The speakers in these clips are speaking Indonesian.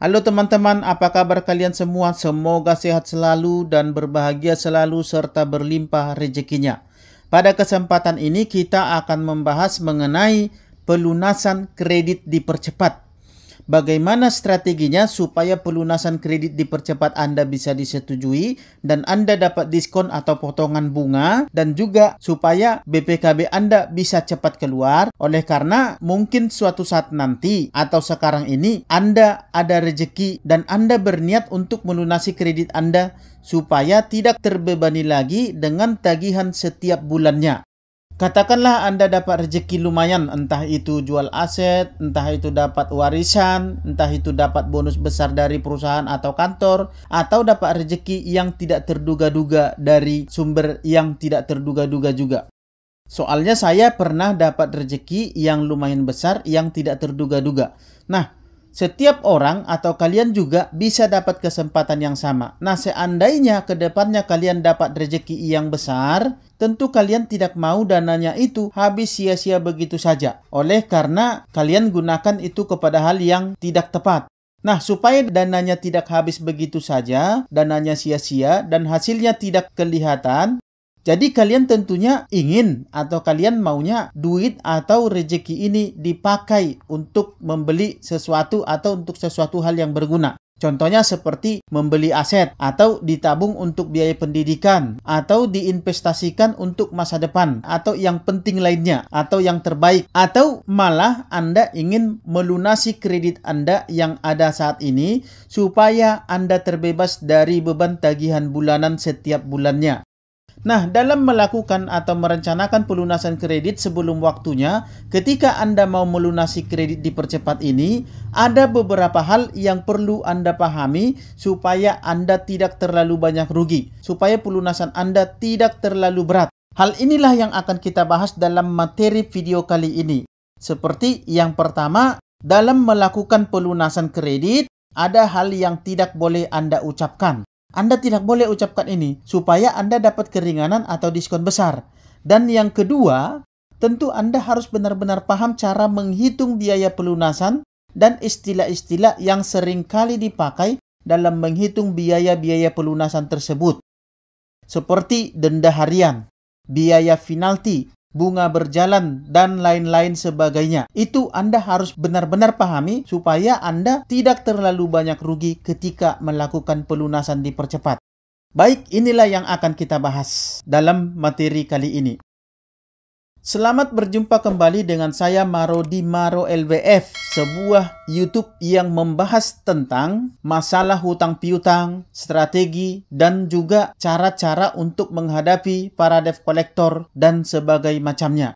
Halo teman-teman, apa kabar kalian semua? Semoga sehat selalu dan berbahagia selalu serta berlimpah rezekinya. Pada kesempatan ini kita akan membahas mengenai pelunasan kredit dipercepat. Bagaimana strateginya supaya pelunasan kredit dipercepat Anda bisa disetujui dan Anda dapat diskon atau potongan bunga, dan juga supaya BPKB Anda bisa cepat keluar. Oleh karena mungkin suatu saat nanti atau sekarang ini Anda ada rezeki dan Anda berniat untuk melunasi kredit Anda supaya tidak terbebani lagi dengan tagihan setiap bulannya. Katakanlah Anda dapat rezeki lumayan, entah itu jual aset, entah itu dapat warisan, entah itu dapat bonus besar dari perusahaan atau kantor, atau dapat rezeki yang tidak terduga-duga dari sumber yang tidak terduga-duga juga. Soalnya saya pernah dapat rezeki yang lumayan besar yang tidak terduga-duga. Nah, setiap orang atau kalian juga bisa dapat kesempatan yang sama. Nah, seandainya ke depannya kalian dapat rezeki yang besar, tentu kalian tidak mau dananya itu habis sia-sia begitu saja. Oleh karena kalian gunakan itu kepada hal yang tidak tepat. Nah, supaya dananya tidak habis begitu saja, dananya sia-sia dan hasilnya tidak kelihatan, jadi kalian tentunya ingin atau kalian maunya duit atau rezeki ini dipakai untuk membeli sesuatu atau untuk sesuatu hal yang berguna. Contohnya seperti membeli aset atau ditabung untuk biaya pendidikan atau diinvestasikan untuk masa depan atau yang penting lainnya atau yang terbaik, atau malah Anda ingin melunasi kredit Anda yang ada saat ini supaya Anda terbebas dari beban tagihan bulanan setiap bulannya. Nah, dalam melakukan atau merencanakan pelunasan kredit sebelum waktunya, ketika Anda mau melunasi kredit dipercepat ini, ada beberapa hal yang perlu Anda pahami supaya Anda tidak terlalu banyak rugi, supaya pelunasan Anda tidak terlalu berat. Hal inilah yang akan kita bahas dalam materi video kali ini. Seperti yang pertama, dalam melakukan pelunasan kredit, ada hal yang tidak boleh Anda ucapkan. Anda tidak boleh ucapkan ini supaya Anda dapat keringanan atau diskon besar. Dan yang kedua, tentu Anda harus benar-benar paham cara menghitung biaya pelunasan dan istilah-istilah yang sering kali dipakai dalam menghitung biaya-biaya pelunasan tersebut. Seperti denda harian, biaya penalti, bunga berjalan, dan lain-lain sebagainya. Itu Anda harus benar-benar pahami supaya Anda tidak terlalu banyak rugi ketika melakukan pelunasan dipercepat. Baik, inilah yang akan kita bahas dalam materi kali ini. Selamat berjumpa kembali dengan saya Maro di Maro LBF, sebuah YouTube yang membahas tentang masalah hutang piutang, strategi, dan juga cara-cara untuk menghadapi para debt collector dan sebagainya macamnya.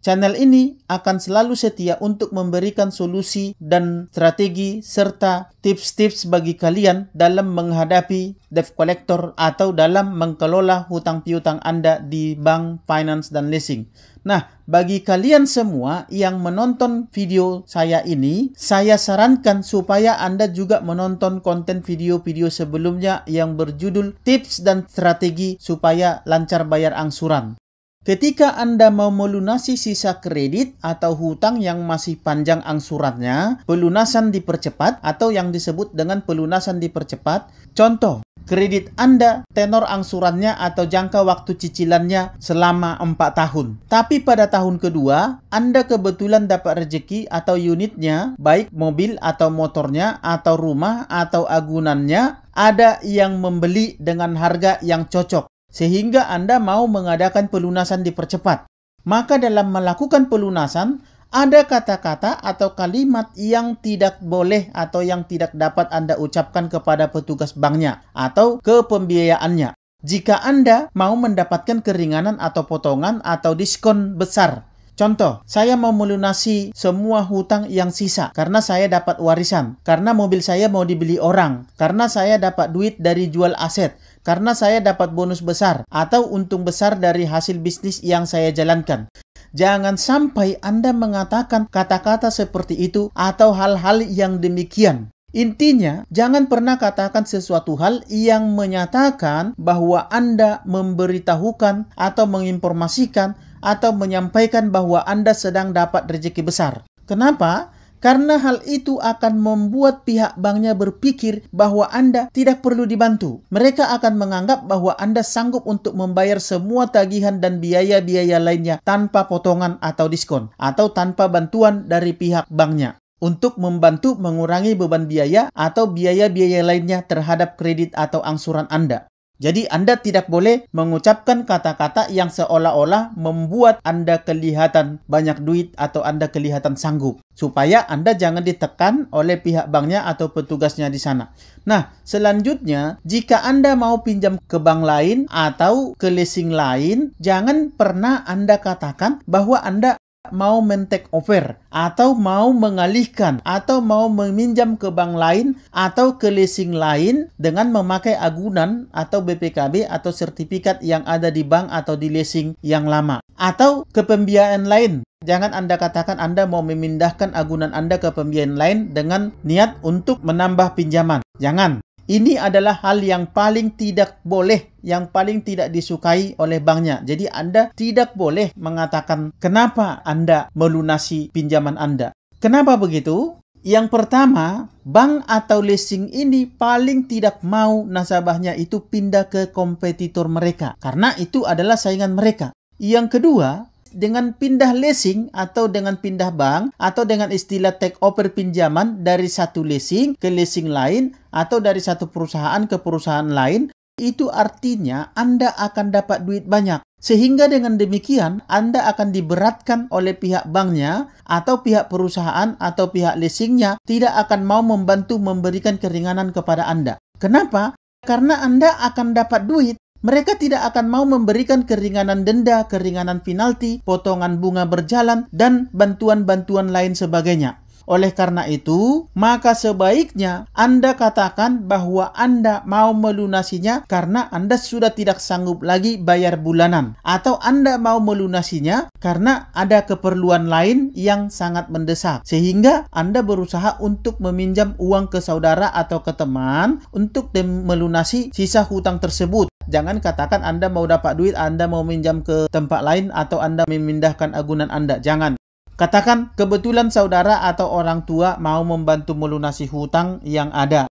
Channel ini akan selalu setia untuk memberikan solusi dan strategi serta tips-tips bagi kalian dalam menghadapi debt collector atau dalam mengelola hutang piutang Anda di bank, finance, dan leasing. Nah, bagi kalian semua yang menonton video saya ini, saya sarankan supaya Anda juga menonton konten video-video sebelumnya yang berjudul Tips dan Strategi supaya lancar bayar angsuran. Ketika Anda mau melunasi sisa kredit atau hutang yang masih panjang angsurannya, pelunasan dipercepat atau yang disebut dengan pelunasan dipercepat. Contoh, kredit Anda tenor angsurannya atau jangka waktu cicilannya selama 4 tahun. Tapi pada tahun kedua, Anda kebetulan dapat rezeki atau unitnya, baik mobil atau motornya atau rumah atau agunannya, ada yang membeli dengan harga yang cocok, sehingga Anda mau mengadakan pelunasan dipercepat. Maka dalam melakukan pelunasan, ada kata-kata atau kalimat yang tidak boleh atau yang tidak dapat Anda ucapkan kepada petugas banknya atau ke pembiayaannya. Jika Anda mau mendapatkan keringanan atau potongan atau diskon besar. Contoh, saya mau melunasi semua hutang yang sisa karena saya dapat warisan, karena mobil saya mau dibeli orang, karena saya dapat duit dari jual aset, karena saya dapat bonus besar atau untung besar dari hasil bisnis yang saya jalankan. Jangan sampai Anda mengatakan kata-kata seperti itu atau hal-hal yang demikian. Intinya, jangan pernah katakan sesuatu hal yang menyatakan bahwa Anda memberitahukan atau menginformasikan atau menyampaikan bahwa Anda sedang dapat rezeki besar. Kenapa? Karena hal itu akan membuat pihak banknya berpikir bahwa Anda tidak perlu dibantu. Mereka akan menganggap bahwa Anda sanggup untuk membayar semua tagihan dan biaya-biaya lainnya tanpa potongan atau diskon, atau tanpa bantuan dari pihak banknya, untuk membantu mengurangi beban biaya atau biaya-biaya lainnya terhadap kredit atau angsuran Anda. Jadi Anda tidak boleh mengucapkan kata-kata yang seolah-olah membuat Anda kelihatan banyak duit atau Anda kelihatan sanggup, supaya Anda jangan ditekan oleh pihak banknya atau petugasnya di sana. Nah, selanjutnya, jika Anda mau pinjam ke bank lain atau ke leasing lain, jangan pernah Anda katakan bahwa Anda mau men-take over, atau mau mengalihkan, atau mau meminjam ke bank lain atau ke leasing lain dengan memakai agunan atau BPKB atau sertifikat yang ada di bank atau di leasing yang lama, atau ke pembiayaan lain. Jangan Anda katakan Anda mau memindahkan agunan Anda ke pembiayaan lain dengan niat untuk menambah pinjaman. Jangan. Ini adalah hal yang paling tidak boleh, yang paling tidak disukai oleh banknya. Jadi Anda tidak boleh mengatakan kenapa Anda melunasi pinjaman Anda. Kenapa begitu? Yang pertama, bank atau leasing ini paling tidak mau nasabahnya itu pindah ke kompetitor mereka, karena itu adalah saingan mereka. Yang kedua, dengan pindah leasing atau dengan pindah bank atau dengan istilah take over pinjaman dari satu leasing ke leasing lain atau dari satu perusahaan ke perusahaan lain, itu artinya Anda akan dapat duit banyak. Sehingga dengan demikian Anda akan diberatkan oleh pihak banknya atau pihak perusahaan atau pihak leasingnya tidak akan mau membantu memberikan keringanan kepada Anda. Kenapa? Karena Anda akan dapat duit. Mereka tidak akan mau memberikan keringanan denda, keringanan penalti, potongan bunga berjalan, dan bantuan-bantuan lain sebagainya. Oleh karena itu, maka sebaiknya Anda katakan bahwa Anda mau melunasinya karena Anda sudah tidak sanggup lagi bayar bulanan. Atau Anda mau melunasinya karena ada keperluan lain yang sangat mendesak. Sehingga Anda berusaha untuk meminjam uang ke saudara atau ke teman untuk melunasi sisa hutang tersebut. Jangan katakan Anda mau dapat duit, Anda mau minjam ke tempat lain, atau Anda memindahkan agunan Anda. Jangan. Katakan kebetulan saudara atau orang tua mau membantu melunasi hutang yang ada.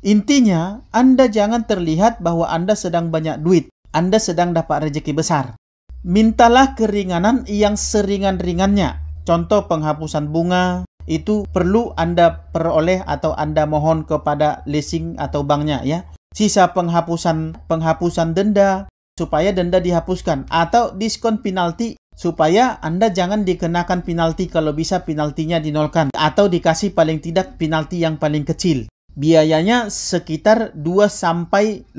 Intinya, Anda jangan terlihat bahwa Anda sedang banyak duit. Anda sedang dapat rezeki besar. Mintalah keringanan yang seringan-ringannya. Contoh penghapusan bunga, itu perlu Anda peroleh atau Anda mohon kepada leasing atau banknya ya. Sisa penghapusan denda, supaya denda dihapuskan, atau diskon penalti supaya Anda jangan dikenakan penalti, kalau bisa penaltinya dinolkan, atau dikasih paling tidak penalti yang paling kecil. Biayanya sekitar 2-8%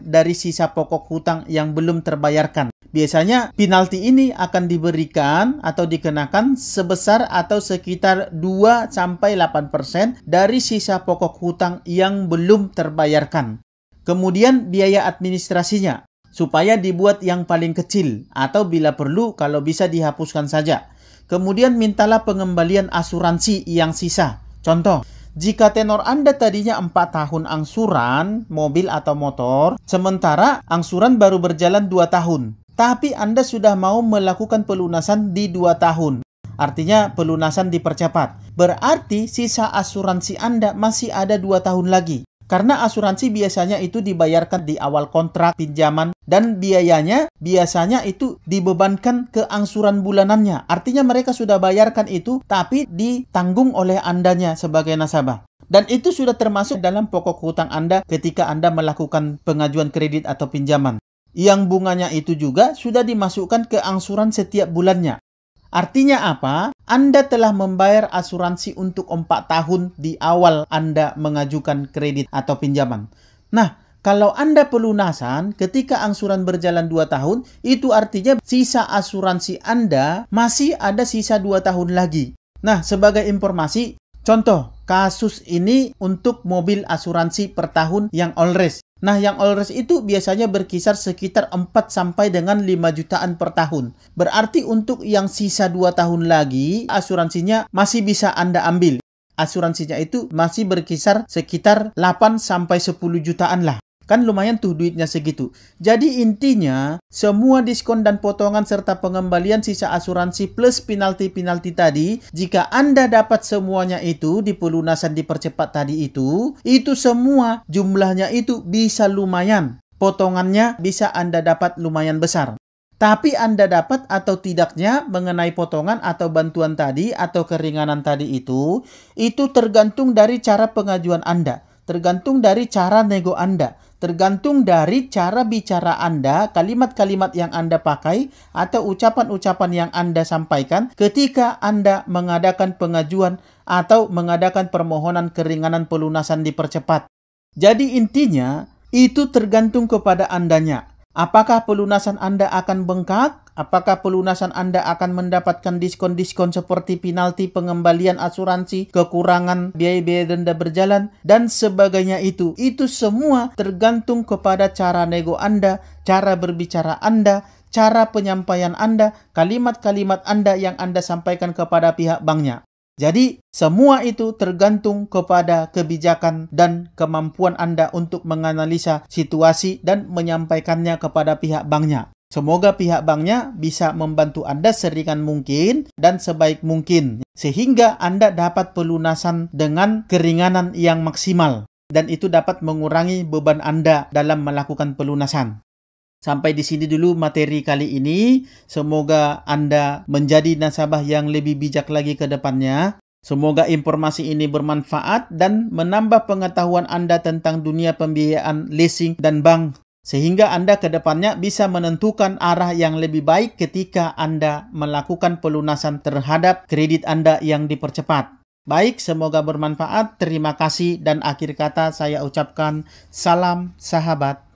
dari sisa pokok hutang yang belum terbayarkan. Biasanya penalti ini akan diberikan atau dikenakan sebesar atau sekitar 2-8% dari sisa pokok hutang yang belum terbayarkan. Kemudian biaya administrasinya, supaya dibuat yang paling kecil, atau bila perlu kalau bisa dihapuskan saja. Kemudian mintalah pengembalian asuransi yang sisa. Contoh, jika tenor Anda tadinya 4 tahun angsuran mobil atau motor, sementara angsuran baru berjalan 2 tahun, tapi Anda sudah mau melakukan pelunasan di 2 tahun. Artinya pelunasan dipercepat. Berarti sisa asuransi Anda masih ada 2 tahun lagi. Karena asuransi biasanya itu dibayarkan di awal kontrak pinjaman dan biayanya biasanya itu dibebankan ke angsuran bulanannya. Artinya mereka sudah bayarkan itu tapi ditanggung oleh Andanya sebagai nasabah. Dan itu sudah termasuk dalam pokok hutang Anda ketika Anda melakukan pengajuan kredit atau pinjaman. Yang bunganya itu juga sudah dimasukkan ke angsuran setiap bulannya. Artinya apa? Anda telah membayar asuransi untuk 4 tahun di awal Anda mengajukan kredit atau pinjaman. Nah, kalau Anda pelunasan ketika angsuran berjalan 2 tahun, itu artinya sisa asuransi Anda masih ada sisa 2 tahun lagi. Nah, sebagai informasi, contoh kasus ini untuk mobil asuransi per tahun yang all risk. Nah, yang all risk itu biasanya berkisar sekitar 4 sampai dengan 5 jutaan per tahun. Berarti untuk yang sisa 2 tahun lagi, asuransinya masih bisa Anda ambil. Asuransinya itu masih berkisar sekitar 8 sampai 10 jutaan lah. Kan lumayan tuh duitnya segitu. Jadi intinya, semua diskon dan potongan serta pengembalian sisa asuransi plus penalti-penalti tadi, jika Anda dapat semuanya itu di pelunasan dipercepat tadi itu semua jumlahnya itu bisa lumayan. Potongannya bisa Anda dapat lumayan besar. Tapi Anda dapat atau tidaknya mengenai potongan atau bantuan tadi atau keringanan tadi itu tergantung dari cara pengajuan Anda. Tergantung dari cara nego Anda, tergantung dari cara bicara Anda, kalimat-kalimat yang Anda pakai, atau ucapan-ucapan yang Anda sampaikan ketika Anda mengadakan pengajuan atau mengadakan permohonan keringanan pelunasan dipercepat. Jadi intinya, itu tergantung kepada Andanya. Apakah pelunasan Anda akan bengkak? Apakah pelunasan Anda akan mendapatkan diskon-diskon seperti penalti, pengembalian asuransi, kekurangan biaya-biaya denda berjalan, dan sebagainya itu? Itu semua tergantung kepada cara nego Anda, cara berbicara Anda, cara penyampaian Anda, kalimat-kalimat Anda yang Anda sampaikan kepada pihak banknya. Jadi, semua itu tergantung kepada kebijakan dan kemampuan Anda untuk menganalisa situasi dan menyampaikannya kepada pihak banknya. Semoga pihak banknya bisa membantu Anda seringan mungkin dan sebaik mungkin, sehingga Anda dapat pelunasan dengan keringanan yang maksimal, dan itu dapat mengurangi beban Anda dalam melakukan pelunasan. Sampai di sini dulu materi kali ini. Semoga Anda menjadi nasabah yang lebih bijak lagi ke depannya. Semoga informasi ini bermanfaat dan menambah pengetahuan Anda tentang dunia pembiayaan, leasing, dan bank. Sehingga Anda ke depannya bisa menentukan arah yang lebih baik ketika Anda melakukan pelunasan terhadap kredit Anda yang dipercepat. Baik, semoga bermanfaat. Terima kasih, dan akhir kata saya ucapkan salam sahabat.